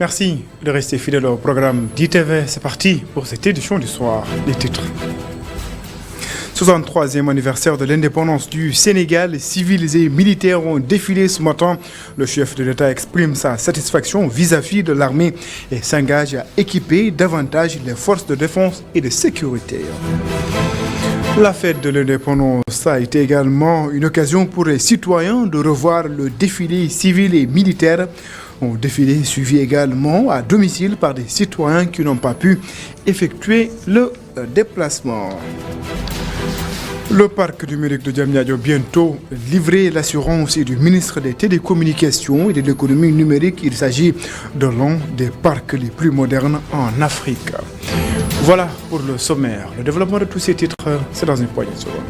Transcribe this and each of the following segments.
Merci de rester fidèle au programme d'ITV. C'est parti pour cette édition du soir. Les titres. 63e anniversaire de l'indépendance du Sénégal. Les civils et militaires ont défilé ce matin. Le chef de l'État exprime sa satisfaction vis-à-vis de l'armée et s'engage à équiper davantage les forces de défense et de sécurité. La fête de l'indépendance a été également une occasion pour les citoyens de revoir le défilé civil et militaire. Un défilé suivi également à domicile par des citoyens qui n'ont pas pu effectuer le déplacement. Le parc numérique de Diamniadio bientôt livré. L'assurance du ministre des Télécommunications et de l'économie numérique. Il s'agit de l'un des parcs les plus modernes en Afrique. Voilà pour le sommaire. Le développement de tous ces titres, c'est dans une poignée de secondes.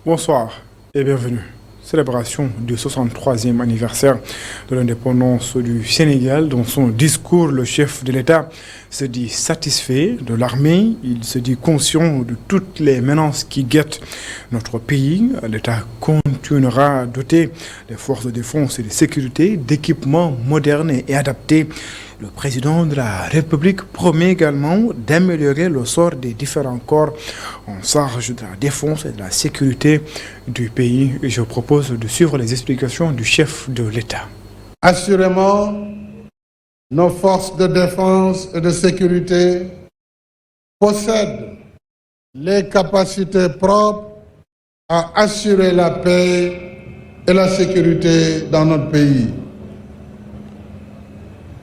Bonsoir et bienvenue. Célébration du 63e anniversaire de l'indépendance du Sénégal. Dans son discours, le chef de l'État se dit satisfait de l'armée. Il se dit conscient de toutes les menaces qui guettent notre pays. L'État continuera à doter les forces de défense et de sécurité d'équipements modernes et adaptés. Le président de la République promet également d'améliorer le sort des différents corps en charge de la défense et de la sécurité du pays. Et je propose de suivre les explications du chef de l'État. Assurément, nos forces de défense et de sécurité possèdent les capacités propres à assurer la paix et la sécurité dans notre pays.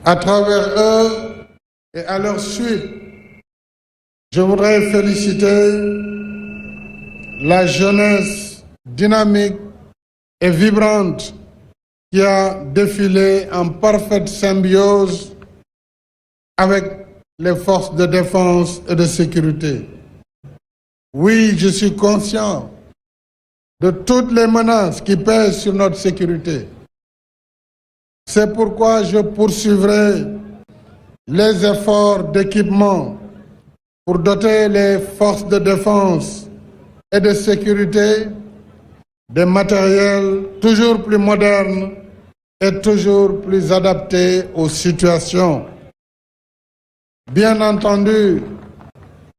À travers eux et à leur suite, je voudrais féliciter la jeunesse dynamique et vibrante qui a défilé en parfaite symbiose avec les forces de défense et de sécurité. Oui, je suis conscient de toutes les menaces qui pèsent sur notre sécurité. C'est pourquoi je poursuivrai les efforts d'équipement pour doter les forces de défense et de sécurité des matériels toujours plus modernes et toujours plus adaptés aux situations. Bien entendu,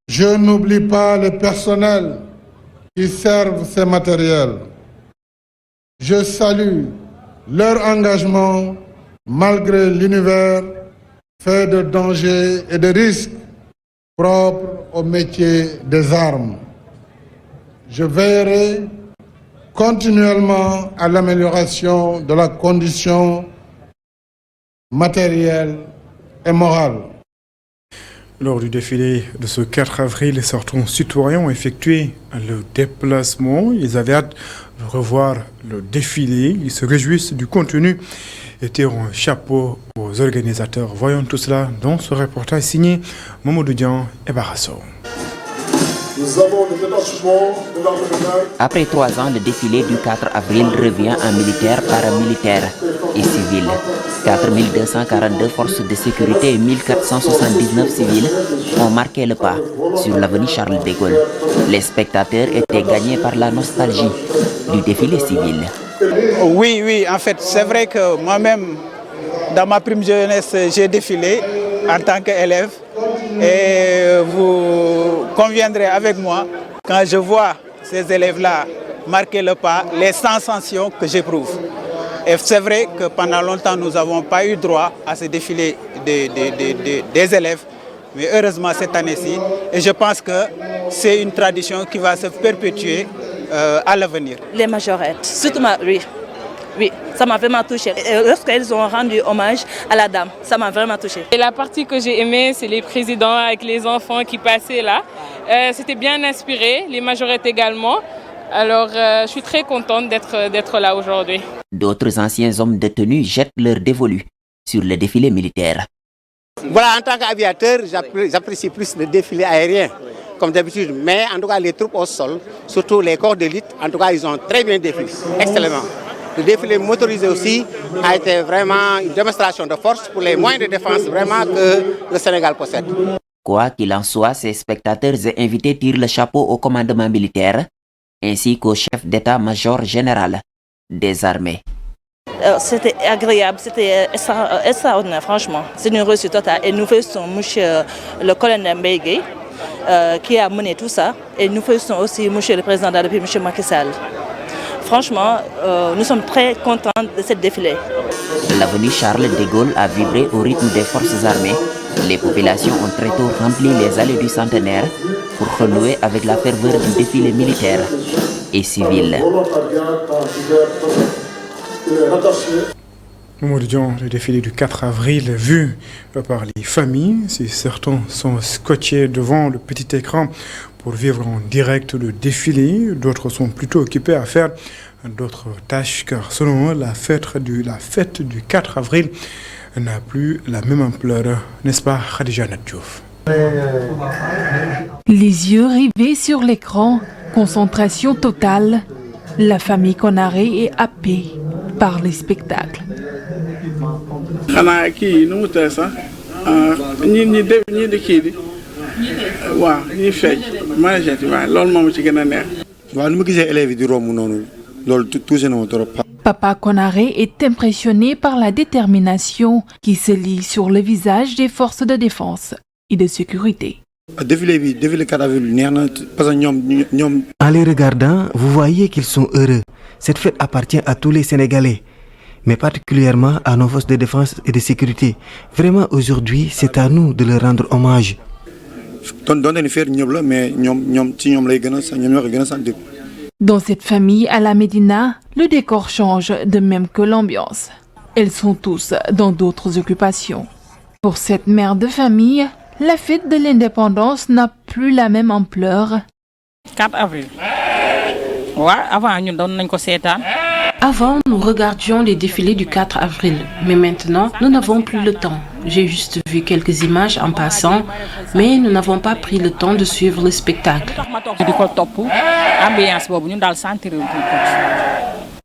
je n'oublie pas les personnels qui servent ces matériels. Je salue leur engagement malgré l'univers fait de dangers et de risques propres au métier des armes. Je veillerai continuellement à l'amélioration de la condition matérielle et morale. Lors du défilé de ce 4 avril, certains citoyens ont effectué le déplacement. Ils avaient hâte de revoir le défilé. Ils se réjouissent du contenu et tirent un chapeau aux organisateurs. Voyons tout cela dans ce reportage signé Mamadou Dian et Barasso. Nous avons le détachement de l'armée de mer. Après 3 ans, le défilé du 4 avril revient en militaire, paramilitaire et civil. 4242 forces de sécurité et 1479 civils ont marqué le pas sur l'avenue Charles de Gaulle. Les spectateurs étaient gagnés par la nostalgie du défilé civil. Oui, en fait, c'est vrai que moi-même, dans ma prime jeunesse, j'ai défilé en tant qu'élève. Et vous conviendrez avec moi, quand je vois ces élèves-là marquer le pas, les sensations que j'éprouve. Et c'est vrai que pendant longtemps, nous n'avons pas eu droit à ce défilé des élèves. Mais heureusement, cette année-ci, et je pense que c'est une tradition qui va se perpétuer à l'avenir. Les majorettes, surtout oui, ça m'a vraiment touchée. Lorsqu'elles ont rendu hommage à la dame, ça m'a vraiment touchée. Et la partie que j'ai aimée, c'est les présidents avec les enfants qui passaient là. C'était bien inspiré, les majorettes également. Alors, je suis très contente d'être là aujourd'hui. D'autres anciens hommes détenus jettent leur dévolu sur le défilé militaire. Voilà, en tant qu'aviateur, j'apprécie plus le défilé aérien, comme d'habitude. Mais en tout cas, les troupes au sol, surtout les corps d'élite, en tout cas, ils ont très bien défilé, excellemment. Le défilé motorisé aussi a été vraiment une démonstration de force pour les moyens de défense vraiment que le Sénégal possède. Quoi qu'il en soit, ces spectateurs et invités tirent le chapeau au commandement militaire ainsi qu'au chef d'état-major général des armées. C'était agréable, c'était extraordinaire, franchement. C'est une réussite totale. Et nous faisons monsieur le colonel Mbengue qui a mené tout ça. Et nous faisons aussi monsieur le président de la République, monsieur Macky Sall. Franchement, nous sommes très contents de cette défilé. L'avenue Charles de Gaulle a vibré au rythme des forces armées. Les populations ont très tôt rempli les allées du centenaire pour renouer avec la ferveur du défilé militaire et civil. Le défilé du 4 avril vu par les familles. Si certains sont scotchés devant le petit écran pour vivre en direct le défilé, d'autres sont plutôt occupés à faire d'autres tâches car selon eux, la fête du 4 avril n'a plus la même ampleur, n'est-ce pas Khadija Nadjouf? Les yeux rivés sur l'écran, concentration totale, la famille Konaré est happée par les spectacles. Papa Konaré est impressionné par la détermination qui se lit sur le visage des forces de défense et de sécurité. En les regardant, vous voyez qu'ils sont heureux. Cette fête appartient à tous les Sénégalais, mais particulièrement à nos forces de défense et de sécurité. Vraiment, aujourd'hui, c'est à nous de leur rendre hommage. Dans cette famille à la Médina, le décor change de même que l'ambiance. Elles sont tous dans d'autres occupations. Pour cette mère de famille, la fête de l'indépendance n'a plus la même ampleur. 4 avril. Avant, nous regardions les défilés du 4 avril, mais maintenant, nous n'avons plus le temps. J'ai juste vu quelques images en passant, mais nous n'avons pas pris le temps de suivre le spectacle.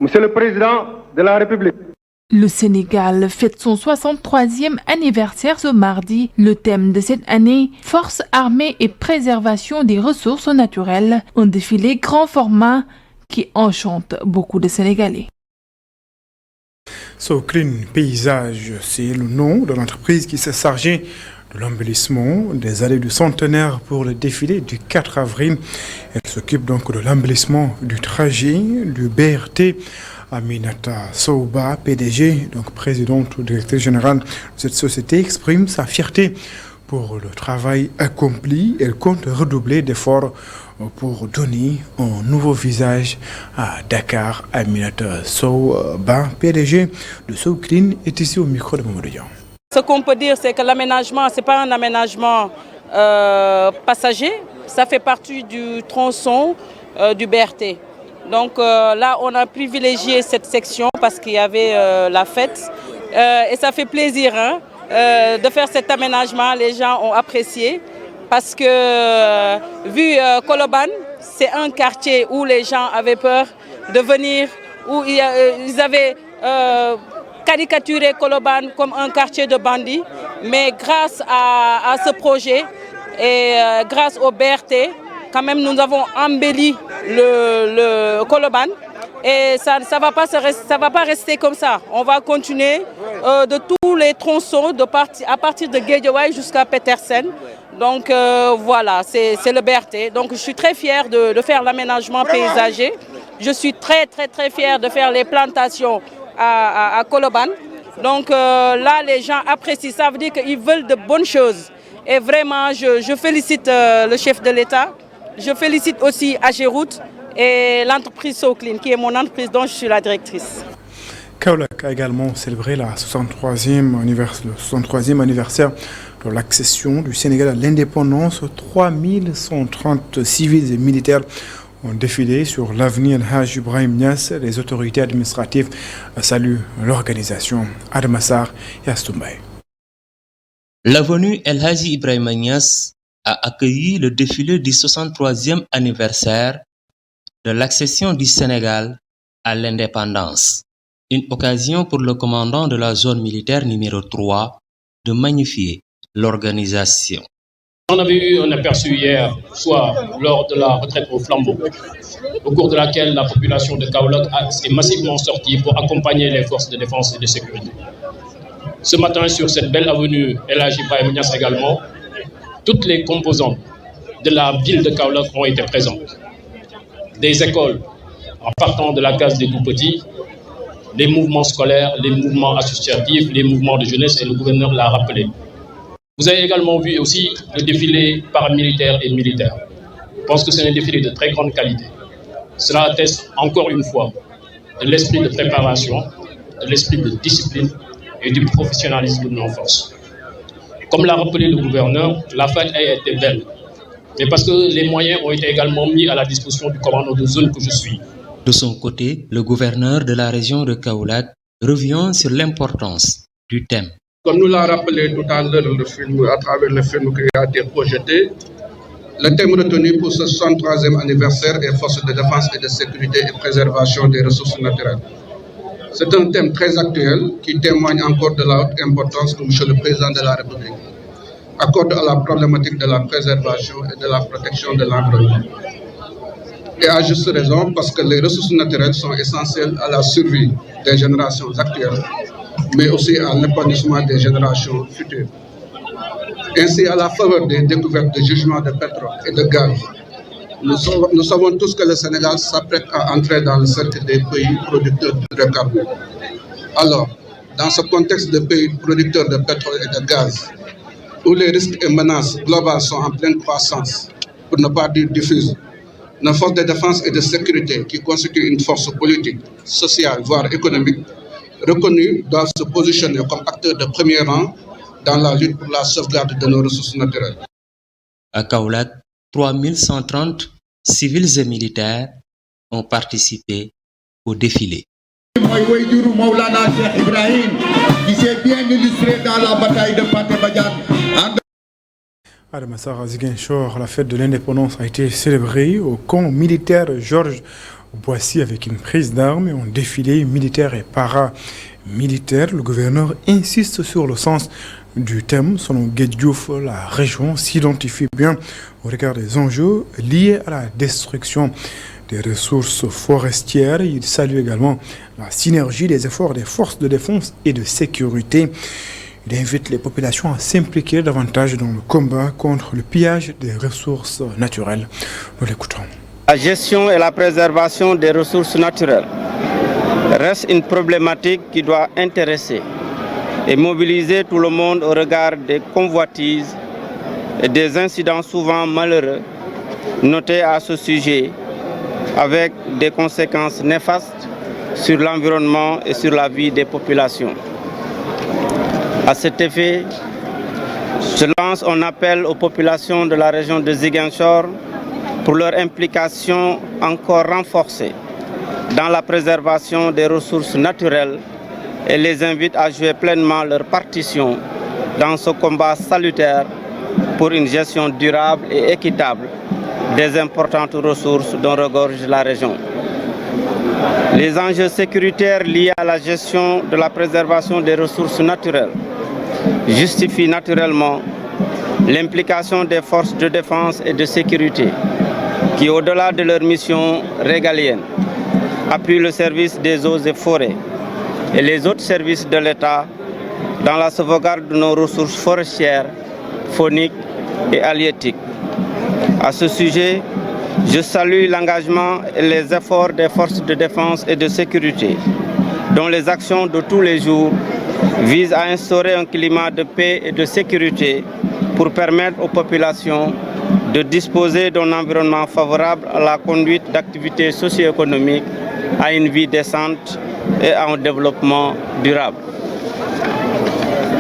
Monsieur le Président de la République. Le Sénégal fête son 63e anniversaire ce mardi. Le thème de cette année, Forces armées et préservation des ressources naturelles, un défilé grand format qui enchante beaucoup de Sénégalais. So Clean Paysage, c'est le nom de l'entreprise qui s'est chargée de l'embellissement des allées du centenaire pour le défilé du 4 avril. Elle s'occupe donc de l'embellissement du trajet du BRT. Aminata Souba, PDG, donc présidente ou directrice générale de cette société, exprime sa fierté pour le travail accompli. Elle compte redoubler d'efforts pour donner un nouveau visage à Dakar. Aminata Souba, PDG de So Clean, est ici au micro de Mamadou Dian. Ce qu'on peut dire, c'est que l'aménagement, ce n'est pas un aménagement passager, ça fait partie du tronçon du BRT. Donc là, on a privilégié cette section parce qu'il y avait la fête. Et ça fait plaisir de faire cet aménagement. Les gens ont apprécié parce que vu Koloban, c'est un quartier où les gens avaient peur de venir, où ils avaient caricaturé Koloban comme un quartier de bandits. Mais grâce à ce projet et grâce au BRT, quand même, nous avons embelli le Koloban et ça ne va pas rester comme ça. On va continuer de tous les tronçons à partir de Guédiawaye jusqu'à Petersen. Donc voilà, c'est le BRT. Donc je suis très fière de faire l'aménagement paysager. Je suis très fière de faire les plantations à Koloban. Donc là, les gens apprécient. Ça veut dire qu'ils veulent de bonnes choses. Et vraiment, je félicite le chef de l'État. Je félicite aussi AGEROUTE et l'entreprise So Clean, qui est mon entreprise dont je suis la directrice. Kaolack a également célébré le 63e anniversaire de l'accession du Sénégal à l'indépendance. 3130 civils et militaires ont défilé sur l'avenue El Hadj Ibrahim Niass. Les autorités administratives saluent l'organisation. Adamassar et Astumbaye. L'avenue El Hadj Ibrahim Niass a accueilli le défilé du 63e anniversaire de l'accession du Sénégal à l'indépendance. Une occasion pour le commandant de la zone militaire numéro 3 de magnifier l'organisation. On avait eu un aperçu hier soir lors de la retraite au flambeau, au cours de laquelle la population de Kaolack est massivement sortie pour accompagner les forces de défense et de sécurité. Ce matin, sur cette belle avenue El Hadji Ibrahima Niasse également, toutes les composantes de la ville de Kaolack ont été présentes. Des écoles, en partant de la case des tout-petits, les mouvements scolaires, les mouvements associatifs, les mouvements de jeunesse, et le gouverneur l'a rappelé. Vous avez également vu aussi le défilé paramilitaire et militaire. Je pense que c'est un défilé de très grande qualité. Cela atteste encore une fois de l'esprit de préparation, de l'esprit de discipline et du professionnalisme de nos forces. Comme l'a rappelé le gouverneur, la fête a été belle, mais parce que les moyens ont été également mis à la disposition du commandant de zone que je suis. De son côté, le gouverneur de la région de Kaolack revient sur l'importance du thème. Comme nous l'a rappelé tout à l'heure à travers le film qui a été projeté, le thème retenu pour ce 63e anniversaire est Forces de défense et de sécurité et préservation des ressources naturelles. C'est un thème très actuel qui témoigne encore de la haute importance que M. le Président de la République accorde à la problématique de la préservation et de la protection de l'environnement. Et à juste raison, parce que les ressources naturelles sont essentielles à la survie des générations actuelles, mais aussi à l'épanouissement des générations futures. Ainsi, à la faveur des découvertes de gisements de pétrole et de gaz, nous savons tous que le Sénégal s'apprête à entrer dans le cercle des pays producteurs d'hydrocarbures. Alors, dans ce contexte de pays producteurs de pétrole et de gaz, où les risques et menaces globales sont en pleine croissance, pour ne pas dire diffuses, nos forces de défense et de sécurité, qui constituent une force politique, sociale, voire économique, reconnus, doivent se positionner comme acteurs de premier rang dans la lutte pour la sauvegarde de nos ressources naturelles. À Kaolack, 3130 civils et militaires ont participé au défilé. Maulana Cheikh Ibrahim, qui s'est bien illustré dans la bataille de Pathé Badiane. À Damassar, Ziguinchor, la fête de l'indépendance a été célébrée au camp militaire Georges Boissy avec une prise d'armes et un défilé militaire et paramilitaire. Le gouverneur insiste sur le sens du thème. Selon Guédiouf, la région s'identifie bien au regard des enjeux liés à la destruction des ressources forestières. Il salue également la synergie des efforts des forces de défense et de sécurité. Il invite les populations à s'impliquer davantage dans le combat contre le pillage des ressources naturelles. Nous l'écoutons. La gestion et la préservation des ressources naturelles reste une problématique qui doit intéresser et mobiliser tout le monde au regard des convoitises et des incidents souvent malheureux notés à ce sujet, avec des conséquences néfastes sur l'environnement et sur la vie des populations. À cet effet, je lance un appel aux populations de la région de Ziguinchor pour leur implication encore renforcée dans la préservation des ressources naturelles et les invite à jouer pleinement leur partition dans ce combat salutaire pour une gestion durable et équitable des importantes ressources dont regorge la région. Les enjeux sécuritaires liés à la gestion de la préservation des ressources naturelles justifient naturellement l'implication des forces de défense et de sécurité qui, au-delà de leur mission régalienne, appuient le service des eaux et forêts et les autres services de l'État dans la sauvegarde de nos ressources forestières, fauniques et halieutiques. À ce sujet, je salue l'engagement et les efforts des forces de défense et de sécurité, dont les actions de tous les jours visent à instaurer un climat de paix et de sécurité pour permettre aux populations de disposer d'un environnement favorable à la conduite d'activités socio-économiques, à une vie décente et à un développement durable.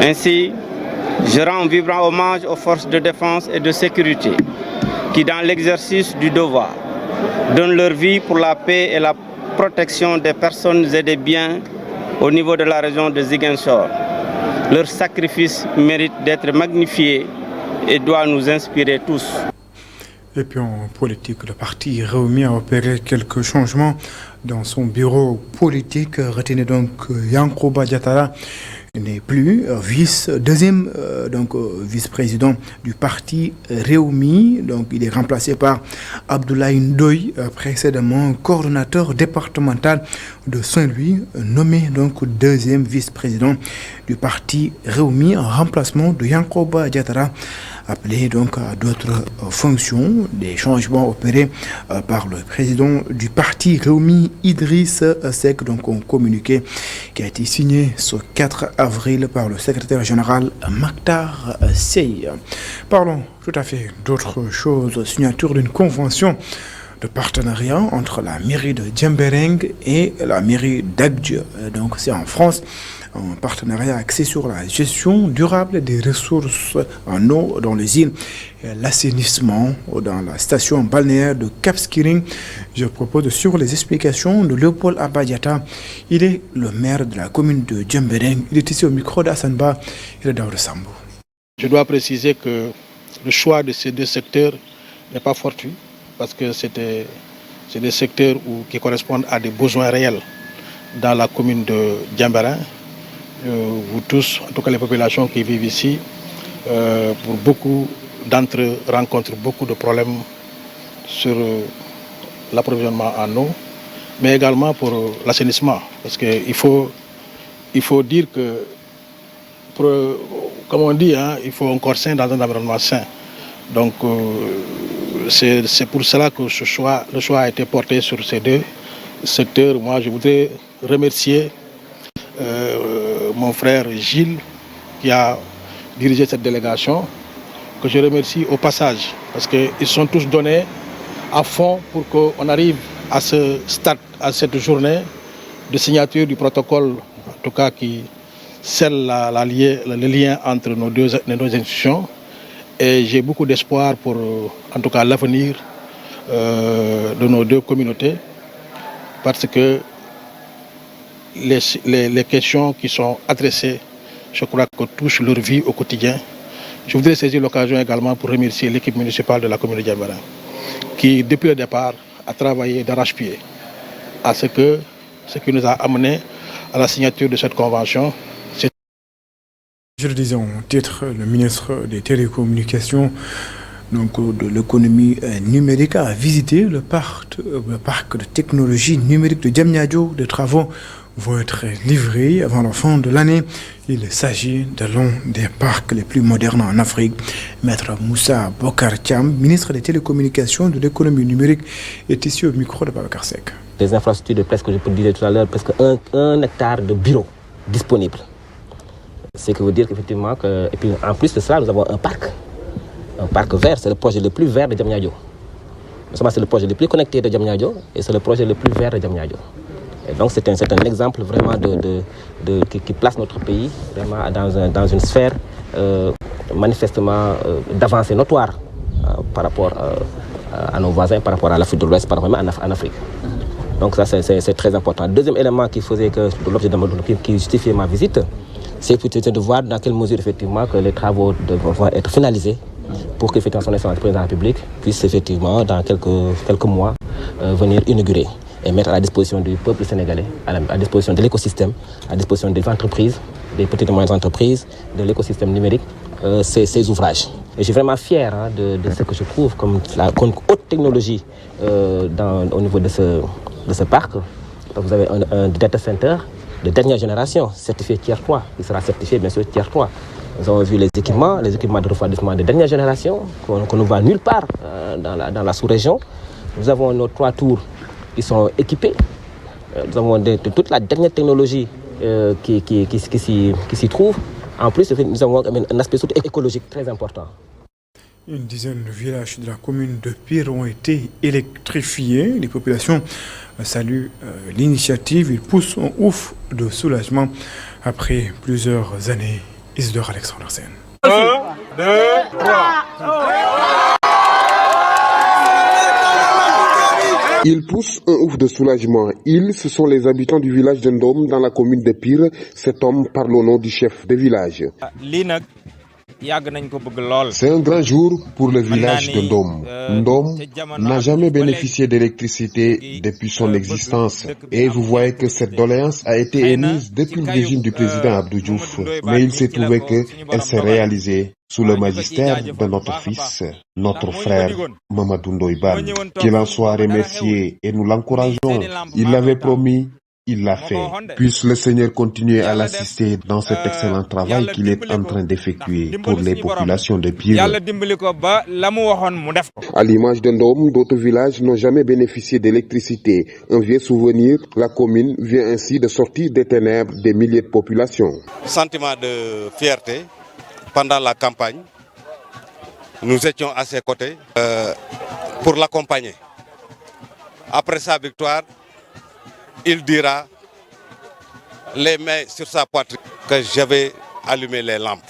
Ainsi, je rends un vibrant hommage aux forces de défense et de sécurité qui, dans l'exercice du devoir, donnent leur vie pour la paix et la protection des personnes et des biens au niveau de la région de Ziguinchor. Leur sacrifice mérite d'être magnifié et doit nous inspirer tous. Et puis en politique, le parti Réumi a opéré quelques changements dans son bureau politique. Retenez donc Yankoba Diattara n'est plus vice-président du parti Réumi. Donc il est remplacé par Abdoulaye Ndoye, précédemment coordonnateur départemental de Saint-Louis, nommé donc deuxième vice-président du parti Réumi en remplacement de Yankoba Diattara, appelé donc à d'autres fonctions. Des changements opérés par le président du parti Réumi, Idriss Seck, donc un communiqué qui a été signé ce 4 avril par le secrétaire général Maktar Sey. Parlons tout à fait d'autres choses. Signature d'une convention de partenariat entre la mairie de Djembereng et la mairie d'Agdje. Donc c'est en France. Un partenariat axé sur la gestion durable des ressources en eau dans les îles et l'assainissement dans la station balnéaire de Cap Skirring. Je propose de suivre les explications de Léopold Abadiata. Il est le maire de la commune de Djembereng. Il est ici au micro d'Assanba et de Daoud Sambo. Je dois préciser que le choix de ces deux secteurs n'est pas fortuit parce que c'est des secteurs qui correspondent à des besoins réels dans la commune de Djembereng. Vous tous, en tout cas les populations qui vivent ici, pour beaucoup d'entre eux rencontrent beaucoup de problèmes sur l'approvisionnement en eau, mais également pour l'assainissement. Parce qu'il faut dire que, comme on dit, il faut un corps sain dans un environnement sain. Donc c'est pour cela que le choix a été porté sur ces deux secteurs. Moi, je voudrais remercier mon frère Gilles qui a dirigé cette délégation, que je remercie au passage parce qu'ils sont tous donnés à fond pour qu'on arrive à ce stade, à cette journée de signature du protocole, en tout cas qui scelle le lien entre nos deux institutions. Et j'ai beaucoup d'espoir pour, en tout cas, l'avenir de nos deux communautés parce que les questions qui sont adressées, je crois que touchent leur vie au quotidien. Je voudrais saisir l'occasion également pour remercier l'équipe municipale de la commune de Djembereng qui, depuis le départ, a travaillé d'arrache-pied à ce qui nous a amené à la signature de cette convention. Je le disais en titre, le ministre des Télécommunications, donc de l'économie numérique, a visité le parc de technologie numérique de Diamniadio. Des travaux vont être livrés avant la fin de l'année. Il s'agit de l'un des parcs les plus modernes en Afrique. Maître Moussa Bokar Thiam, ministre des Télécommunications et de l'économie numérique, est ici au micro de Babacar Seck. Des infrastructures de presque, je peux dire tout à l'heure, presque un hectare de bureaux disponibles. Ce qui veut dire qu'effectivement, et puis en plus de cela, nous avons un parc vert. C'est le projet le plus vert de Diamniadio. C'est le projet le plus connecté de Diamniadio et c'est le projet le plus vert de Diamniadio. Et donc c'est un exemple vraiment qui place notre pays vraiment dans une sphère manifestement d'avancée notoire par rapport à nos voisins, par rapport à l'Afrique de l'Ouest, par rapport même en Afrique. Donc ça c'est très important. Deuxième élément qui faisait que l'objet qui justifiait ma visite, c'est de voir dans quelle mesure effectivement que les travaux vont être finalisés pour qu'effectivement son excellence président de la République puisse effectivement dans quelques mois venir inaugurer et mettre à la disposition du peuple sénégalais, à la disposition de l'écosystème, à la disposition des entreprises, des petites et moyennes entreprises, de l'écosystème numérique, ces ouvrages. Et je suis vraiment fier de ce que je trouve comme la haute technologie au niveau de ce parc. Donc vous avez un data center de dernière génération, certifié Tier 3, qui sera certifié bien sûr Tier 3. Nous avons vu les équipements de refroidissement de dernière génération, qu'on ne voit nulle part dans la sous-région. Nous avons nos 3 tours qui sont équipés. Nous avons toute la dernière technologie qui s'y trouve. En plus, nous avons un aspect surtout écologique très important. Une dizaine de villages de la commune de Pire ont été électrifiés. Les populations saluent l'initiative. Ils poussent un ouf de soulagement après plusieurs années. Isidore Alexandre Sen. 1, 2, 3. Ils poussent un ouf de soulagement. Ils, ce sont les habitants du village d'Endom dans la commune de Pire. Cet homme parle au nom du chef de village. C'est un grand jour pour le village de Ndom. Ndom n'a jamais bénéficié d'électricité depuis son existence. Et vous voyez que cette doléance a été émise depuis le régime du président Abdou Diouf. Mais il s'est trouvé qu'elle s'est réalisée sous le magistère de notre fils, notre frère Mamadou Ndoye Bane. Qu'il en soit remercié et nous l'encourageons. Il l'avait promis. Il l'a fait. Puisse le Seigneur continuer à l'assister dans cet excellent travail qu'il est en train d'effectuer pour les populations de Pire. À l'image de Ndom, d'autres villages n'ont jamais bénéficié d'électricité. Un vieux souvenir, la commune vient ainsi de sortir des ténèbres des milliers de populations. Sentiment de fierté pendant la campagne. Nous étions à ses côtés pour l'accompagner. Après sa victoire, il dira, les mains sur sa poitrine, que je vais allumer les lampes.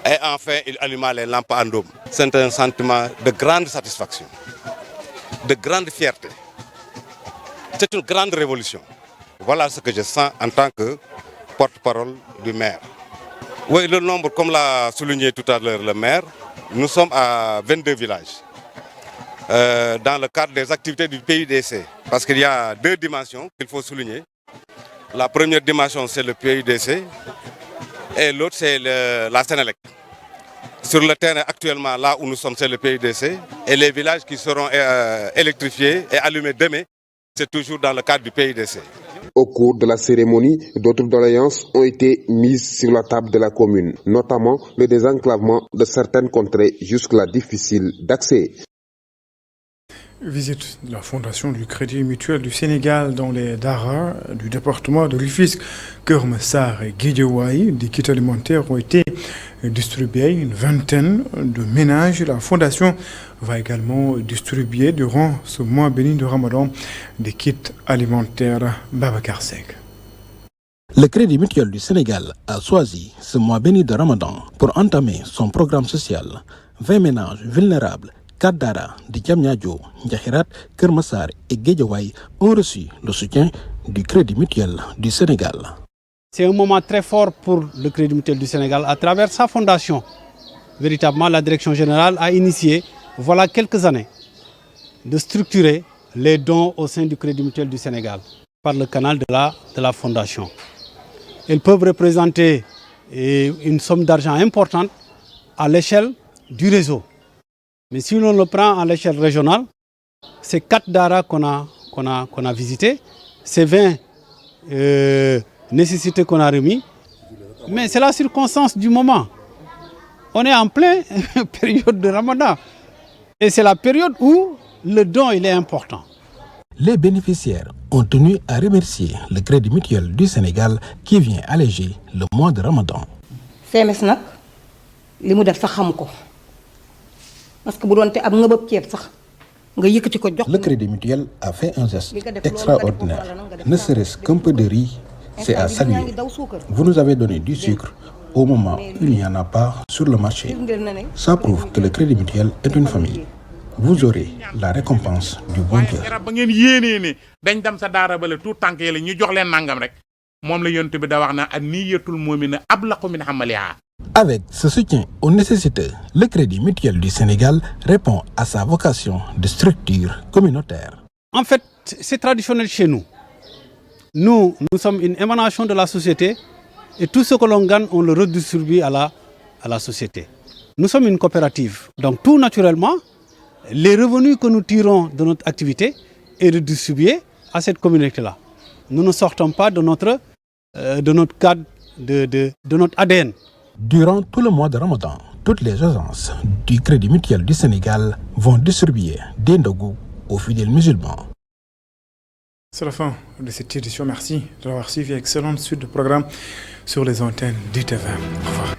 Et enfin, il alluma les lampes à Ndom. C'est un sentiment de grande satisfaction, de grande fierté. C'est une grande révolution. Voilà ce que je sens en tant que porte-parole du maire. Oui, le nombre, comme l'a souligné tout à l'heure le maire, nous sommes à 22 villages. Dans le cadre des activités du PUDC. Parce qu'il y a deux dimensions qu'il faut souligner. La première dimension, c'est le PUDC et l'autre, c'est la Sénélec. Sur le terrain actuellement, là où nous sommes, c'est le PUDC. Et les villages qui seront électrifiés et allumés demain, c'est toujours dans le cadre du PUDC. Au cours de la cérémonie, d'autres doléances ont été mises sur la table de la commune, notamment le désenclavement de certaines contrées jusque-là difficiles d'accès. Visite de la Fondation du Crédit Mutuel du Sénégal dans les Dara du département de Rufisque, Keur Massar et Guédiawaye. Des kits alimentaires ont été distribués, une vingtaine de ménages. La Fondation va également distribuer durant ce mois béni de Ramadan des kits alimentaires. Babacar Seck. Le Crédit Mutuel du Sénégal a choisi ce mois béni de Ramadan pour entamer son programme social. 20 ménages vulnérables Kadara, de Diamniadio, Ndiakhirat, Keur Massar et Guédiawaye ont reçu le soutien du Crédit Mutuel du Sénégal. C'est un moment très fort pour le Crédit Mutuel du Sénégal à travers sa fondation. Véritablement, la direction générale a initié, voilà quelques années, de structurer les dons au sein du Crédit Mutuel du Sénégal par le canal de la fondation. Ils peuvent représenter une somme d'argent importante à l'échelle du réseau. Mais si l'on le prend à l'échelle régionale, c'est 4 daras qu'on a visités, c'est 20 nécessités qu'on a remis. Mais c'est la circonstance du moment. On est en pleine période de Ramadan. Et c'est la période où le don il est important. Les bénéficiaires ont tenu à remercier le Crédit Mutuel du Sénégal qui vient alléger le mois de Ramadan. CMS nak limu def sax xam ko. Parce que le Crédit Mutuel a fait un geste extraordinaire. Ne serait-ce qu'un peu de riz, c'est à saluer. Vous nous avez donné du sucre au moment où il n'y en a pas sur le marché. Ça prouve que le Crédit Mutuel est une famille. Vous aurez la récompense du bon cœur. Avec ce soutien aux nécessiteux, le Crédit Mutuel du Sénégal répond à sa vocation de structure communautaire. En fait, c'est traditionnel chez nous. Nous sommes une émanation de la société et tout ce que l'on gagne, on le redistribue à la société. Nous sommes une coopérative. Donc tout naturellement, les revenus que nous tirons de notre activité est redistribué à cette communauté-là. Nous ne sortons pas de notre cadre, de notre ADN. Durant tout le mois de Ramadan, toutes les agences du Crédit Mutuel du Sénégal vont distribuer des ndogou aux fidèles musulmans. C'est la fin de cette édition. Merci de l'avoir suivi. Excellente suite de programme sur les antennes d'ITV. Au revoir.